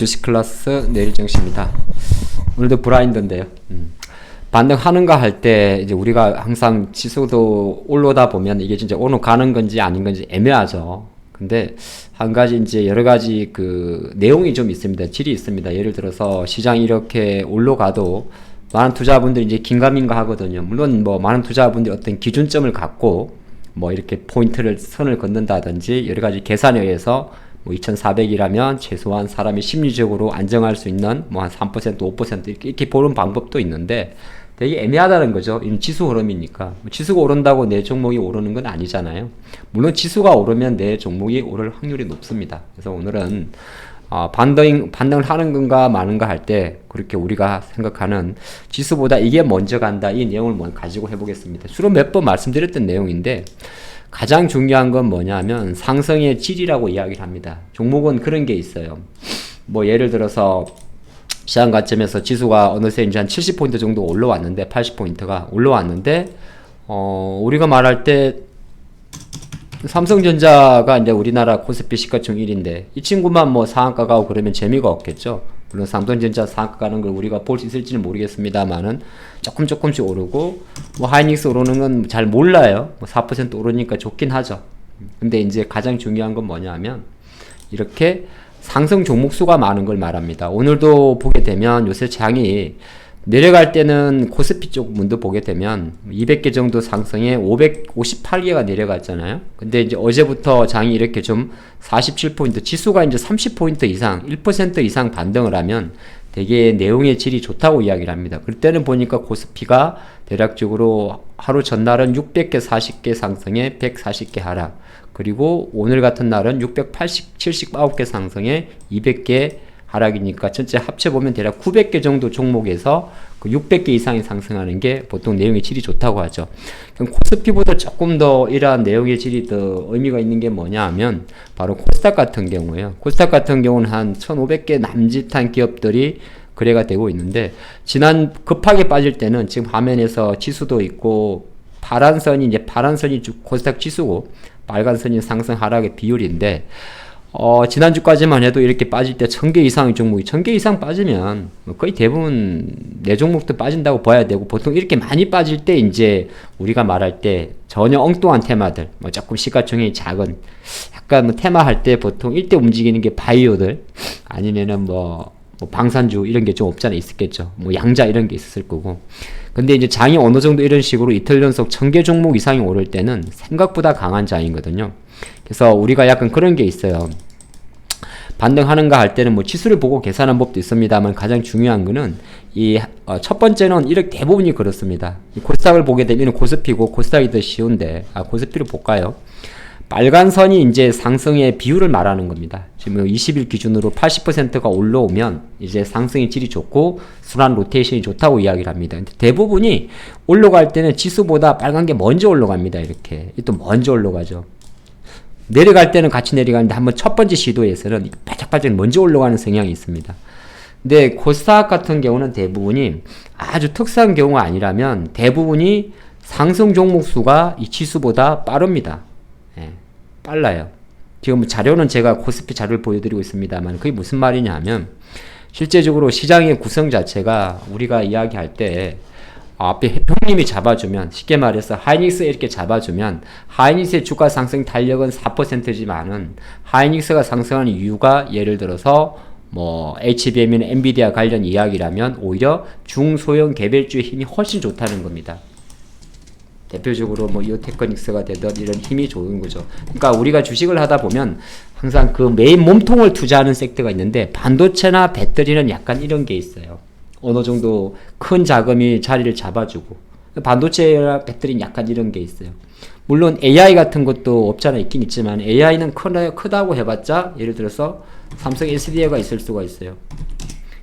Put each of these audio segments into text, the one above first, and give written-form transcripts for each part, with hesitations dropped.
주식 클래스 내일정시입니다. 오늘도 브라인드인데요. 반등하는가 할 때 이제 우리가 항상 지수도 올라오다 보면 이게 진짜 오늘 가는 건지 아닌 건지 애매하죠. 근데 한 가지 이제 여러 가지 그 내용이 좀 있습니다. 질이 있습니다. 예를 들어서 시장이 이렇게 올라가도 많은 투자분들이 이제 긴가민가 하거든요. 물론 뭐 많은 투자분들이 어떤 기준점을 갖고 뭐 이렇게 포인트를 선을 긋는다든지 여러 가지 계산에 의해서 뭐 2400이라면 최소한 사람이 심리적으로 안정할 수 있는 뭐 한 3%, 5% 이렇게 보는 방법도 있는데 되게 애매하다는 거죠. 이 지수 흐름이니까. 지수가 오른다고 내 종목이 오르는 건 아니잖아요. 물론 지수가 오르면 내 종목이 오를 확률이 높습니다. 그래서 오늘은 반등을 하는 건가 마는가 할 때 그렇게 우리가 생각하는 지수보다 이게 먼저 간다 이 내용을 가지고 해보겠습니다. 주로 몇 번 말씀드렸던 내용인데 가장 중요한 건 뭐냐면 상승의 질이라고 이야기를 합니다. 종목은 그런 게 있어요. 뭐 예를 들어서 시장 가점에서 지수가 어느새 이제 한 70포인트 정도 올라왔는데 80포인트가 올라왔는데 우리가 말할 때 삼성전자가 이제 우리나라 코스피 시가총 1인데 이 친구만 뭐 상한가 가고 그러면 재미가 없겠죠. 물론 삼성전자 상한가 가는 걸 우리가 볼 수 있을지는 모르겠습니다만은 조금씩 오르고 뭐 하이닉스 오르는 건 잘 몰라요. 뭐 4% 오르니까 좋긴 하죠. 근데 이제 가장 중요한 건 뭐냐면 이렇게 상승 종목 수가 많은 걸 말합니다. 오늘도 보게 되면 요새 장이 내려갈 때는 코스피 쪽 문도 보게 되면 200개 정도 상승에 558개가 내려갔잖아요. 근데 이제 어제부터 장이 이렇게 좀 47포인트, 지수가 이제 30포인트 이상, 1% 이상 반등을 하면 되게 내용의 질이 좋다고 이야기를 합니다. 그때는 보니까 코스피가 대략적으로 하루 전날은 600개, 40개 상승에 140개 하락. 그리고 오늘 같은 날은 680, 79개 상승에 200개 하락이니까 전체 합쳐보면 대략 900개 정도 종목에서 그 600개 이상이 상승하는 게 보통 내용의 질이 좋다고 하죠. 그럼 코스피보다 조금 더 이러한 내용의 질이 더 의미가 있는 게 뭐냐 하면 바로 코스닥 같은 경우에요. 코스닥 같은 경우는 한 1500개 남짓한 기업들이 거래가 되고 있는데 지난 급하게 빠질 때는 지금 화면에서 지수도 있고 파란 선이 코스닥 지수고 빨간 선이 상승 하락의 비율인데 지난주까지만 해도 이렇게 빠질 때 1000개 이상의 종목이 1000개 이상 빠지면 거의 대부분 내 종목도 빠진다고 봐야 되고 보통 이렇게 많이 빠질 때 이제 우리가 말할 때 전혀 엉뚱한 테마들 뭐 조금 시가총액이 작은 약간 뭐 테마 할 때 보통 이때 움직이는 게 바이오들 아니면은 뭐 방산주 이런 게 좀 없잖아 있었겠죠. 뭐 양자 이런 게 있었을 거고. 근데 이제 장이 어느 정도 이런 식으로 이틀 연속 1000개 종목 이상이 오를 때는 생각보다 강한 장이거든요. 그래서 우리가 약간 그런 게 있어요. 반등하는가 할 때는 뭐 지수를 보고 계산하는 법도 있습니다만 가장 중요한 거는 첫 번째는 이렇게 대부분이 그렇습니다. 이 코스닥을 보게 되면 코스피고 코스닥이 더 쉬운데 코스피를 볼까요? 빨간 선이 이제 상승의 비율을 말하는 겁니다. 지금 20일 기준으로 80%가 올라오면 이제 상승의 질이 좋고 순환 로테이션이 좋다고 이야기를 합니다. 근데 대부분이 올라갈 때는 지수보다 빨간 게 먼저 올라갑니다. 이렇게 또 먼저 올라가죠. 내려갈 때는 같이 내려가는데 한번 첫 번째 시도에서는 바짝바짝 먼저 올라가는 성향이 있습니다. 근데 코스닥 같은 경우는 대부분이 아주 특수한 경우가 아니라면 대부분이 상승 종목 수가 이 지수보다 빠릅니다. 빨라요. 지금 자료는 제가 코스피 자료를 보여드리고 있습니다만 그게 무슨 말이냐 하면 실제적으로 시장의 구성 자체가 우리가 이야기할 때 앞에 형님이 잡아주면 쉽게 말해서 하이닉스 이렇게 잡아주면 하이닉스의 주가 상승 탄력은 4%지만은 하이닉스가 상승하는 이유가 예를 들어서 뭐 HBM이나 엔비디아 관련 이야기라면 오히려 중소형 개별주의 힘이 훨씬 좋다는 겁니다. 대표적으로 뭐 이오테크닉스가 되든 이런 힘이 좋은 거죠. 그러니까 우리가 주식을 하다 보면 항상 그 메인 몸통을 투자하는 섹터가 있는데 반도체나 배터리는 약간 이런 게 있어요. 어느 정도 큰 자금이 자리를 잡아주고 반도체나 배터리는 약간 이런 게 있어요. 물론 AI 같은 것도 없잖아 있긴 있지만 AI는 크다고 해봤자 예를 들어서 삼성 SDI가 있을 수가 있어요.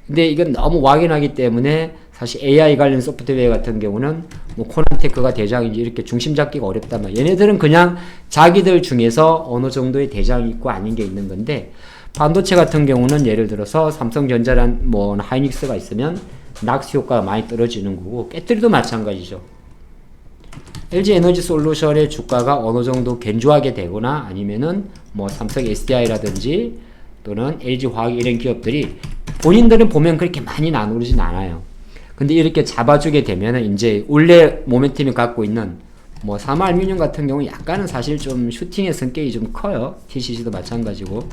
근데 이건 너무 막연하기 때문에 사실 AI 관련 소프트웨어 같은 경우는 뭐 코난테크가 대장인지 이렇게 중심 잡기가 어렵다면 얘네들은 그냥 자기들 중에서 어느 정도의 대장이 있고 아닌 게 있는 건데 반도체 같은 경우는 예를 들어서 삼성전자란 뭐 하이닉스가 있으면 낙수 효과가 많이 떨어지는 거고 배터리도 마찬가지죠. LG에너지솔루션의 주가가 어느 정도 견조하게 되거나 아니면은 뭐 삼성 SDI라든지 또는 LG화학 이런 기업들이 본인들은 보면 그렇게 많이 안 오르진 않아요. 근데 이렇게 잡아주게 되면은 이제 원래 모멘텀이 갖고 있는 뭐 삼화알루미늄 같은 경우는 약간은 사실 좀 슈팅의 성격이 좀 커요. TCC도 마찬가지고.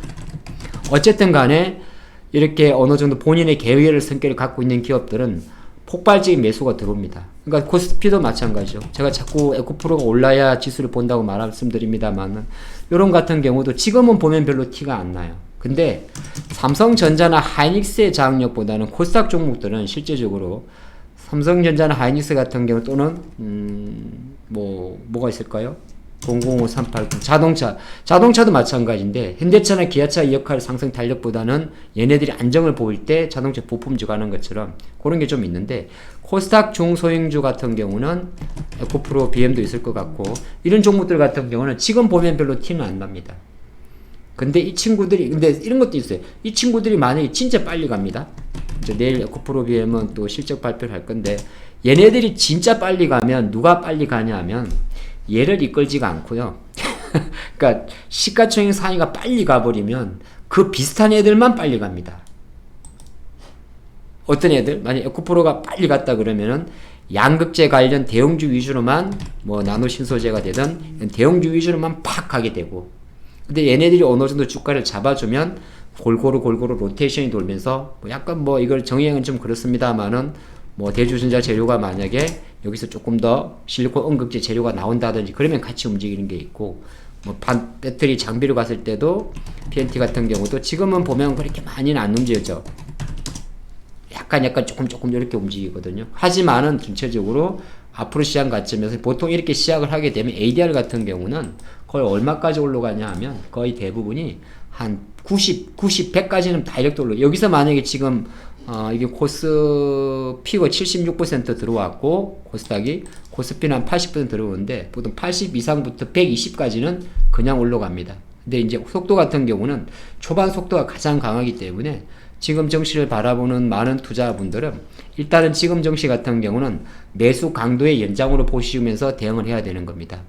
어쨌든 간에 이렇게 어느 정도 본인의 계획을 성격을 갖고 있는 기업들은 폭발적인 매수가 들어옵니다. 그러니까 코스피도 마찬가지죠. 제가 자꾸 에코프로가 올라야 지수를 본다고 말씀드립니다만 이런 같은 경우도 지금은 보면 별로 티가 안 나요. 근데 삼성전자나 하이닉스의 장악력보다는 코스닥 종목들은 실제적으로 삼성전자나 하이닉스 같은 경우 또는 뭐가 있을까요? 005380 자동차도 마찬가지인데 현대차나 기아차 역할 상승 탄력보다는 얘네들이 안정을 보일 때 자동차 부품주 가는 것처럼 그런 게 좀 있는데 코스닥 중소형주 같은 경우는 에코프로 BM도 있을 것 같고 이런 종목들 같은 경우는 지금 보면 별로 티는 안 납니다. 근데 이런 것도 있어요. 이 친구들이 만약에 진짜 빨리 갑니다. 이제 내일 에코프로 BM은 또 실적 발표를 할 건데 얘네들이 진짜 빨리 가면 누가 빨리 가냐 하면 얘를 이끌지가 않고요. 그러니까 시가총액 상위가 빨리 가버리면 그 비슷한 애들만 빨리 갑니다. 어떤 애들? 만약 에코프로가 빨리 갔다 그러면은 양극재 관련 대형주 위주로만 뭐 나노신소재가 되든 대형주 위주로만 팍 가게 되고 근데 얘네들이 어느 정도 주가를 잡아주면 골고루 로테이션이 돌면서 뭐 약간 뭐 이걸 정의행은 좀 그렇습니다만은 뭐 대주전자 재료가 만약에 여기서 조금 더 실리콘 음극재 재료가 나온다든지 그러면 같이 움직이는 게 있고 뭐 배터리 장비로 갔을 때도 PNT 같은 경우도 지금은 보면 그렇게 많이는 안 움직여져. 약간 조금 이렇게 움직이거든요. 하지만은 전체적으로 앞으로 시장 관점에서 보통 이렇게 시작을 하게 되면 ADR 같은 경우는 거의 얼마까지 올라가냐 하면 거의 대부분이 한 90, 100까지는 다이렉트 올라. 여기서 만약에 지금 이게 코스피가 76% 들어왔고 코스피는 한 80% 들어오는데 보통 80 이상부터 120까지는 그냥 올라갑니다. 근데 이제 속도 같은 경우는 초반 속도가 가장 강하기 때문에 지금 정시를 바라보는 많은 투자분들은 일단은 지금 정시 같은 경우는 매수 강도의 연장으로 보시면서 대응을 해야 되는 겁니다.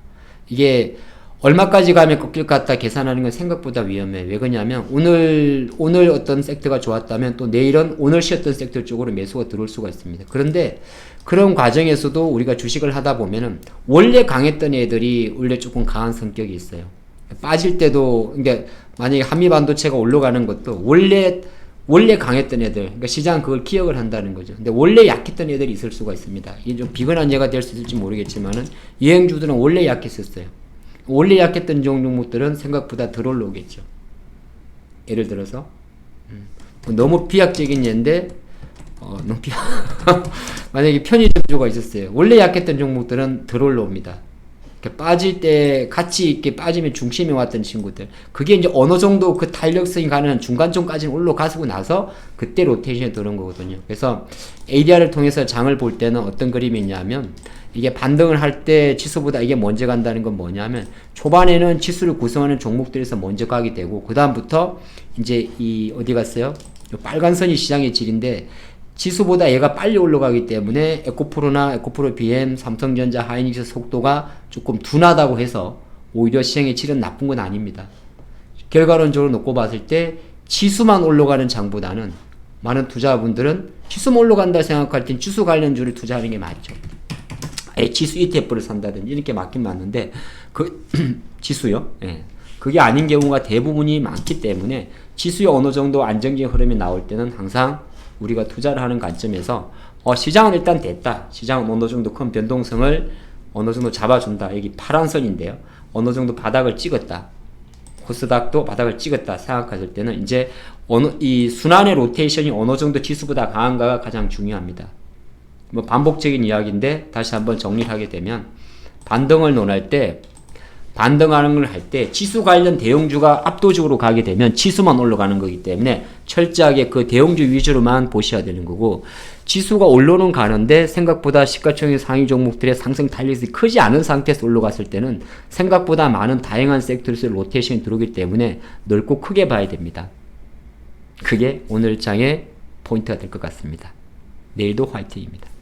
이게 얼마까지 가면 꺾일 것 같다 계산하는 건 생각보다 위험해. 왜 그러냐면 오늘 어떤 섹터가 좋았다면 또 내일은 오늘 쉬었던 섹터 쪽으로 매수가 들어올 수가 있습니다. 그런데 그런 과정에서도 우리가 주식을 하다 보면은 원래 강했던 애들이 원래 조금 강한 성격이 있어요. 빠질 때도 그러니까 만약에 한미반도체가 올라가는 것도 원래 강했던 애들, 그러니까 시장 그걸 기억을 한다는 거죠. 근데 원래 약했던 애들이 있을 수가 있습니다. 이게 좀 비근한 예가 될 수 있을지 모르겠지만은 유행주들은 원래 약했었어요. 원래 약했던 종목들은 생각보다 덜 올라오겠죠. 예를 들어서 너무 비약적인 예인데 너무 만약에 편의점주가 있었어요. 원래 약했던 종목들은 덜 올라옵니다. 빠질 때 같이 이렇게 빠지면 중심에 왔던 친구들 그게 이제 어느 정도 그 탄력성이 가는 중간점까지는 올라가고 나서 그때 로테이션이 들어온 거거든요. 그래서 ADR을 통해서 장을 볼 때는 어떤 그림이 있냐면 이게 반등을 할 때 지수보다 이게 먼저 간다는 건 뭐냐면 초반에는 지수를 구성하는 종목들에서 먼저 가게 되고 그 다음부터 이제 이 어디 갔어요? 빨간 선이 시장의 질인데 지수보다 얘가 빨리 올라가기 때문에 에코프로나 에코프로 BM, 삼성전자, 하이닉스 속도가 조금 둔하다고 해서 오히려 시장의 질은 나쁜 건 아닙니다. 결과론적으로 놓고 봤을 때 지수만 올라가는 장보다는 많은 투자분들은 지수만 올라간다 생각할 땐 지수 관련주를 투자하는 게 맞죠. 지수 ETF를 산다든지 이렇게 맞긴 맞는데 그 지수요? 예. 그게 아닌 경우가 대부분이 많기 때문에 지수에 어느 정도 안정적인 흐름이 나올 때는 항상 우리가 투자를 하는 관점에서 시장은 일단 됐다. 시장은 어느 정도 큰 변동성을 어느 정도 잡아준다. 여기 파란 선인데요. 어느 정도 바닥을 찍었다. 코스닥도 바닥을 찍었다 생각하실 때는 이제 이 순환의 로테이션이 어느 정도 지수보다 강한가가 가장 중요합니다. 뭐 반복적인 이야기인데 다시 한번 정리를 하게 되면 반등을 논할 때 반등하는 걸 할 때 지수 관련 대형주가 압도적으로 가게 되면 지수만 올라가는 거기 때문에 철저하게 그 대형주 위주로만 보셔야 되는 거고 지수가 올라는 가는데 생각보다 시가총액 상위 종목들의 상승 탄력이 크지 않은 상태에서 올라갔을 때는 생각보다 많은 다양한 섹터에서 로테이션이 들어오기 때문에 넓고 크게 봐야 됩니다. 그게 오늘 장의 포인트가 될 것 같습니다. 내일도 화이팅입니다.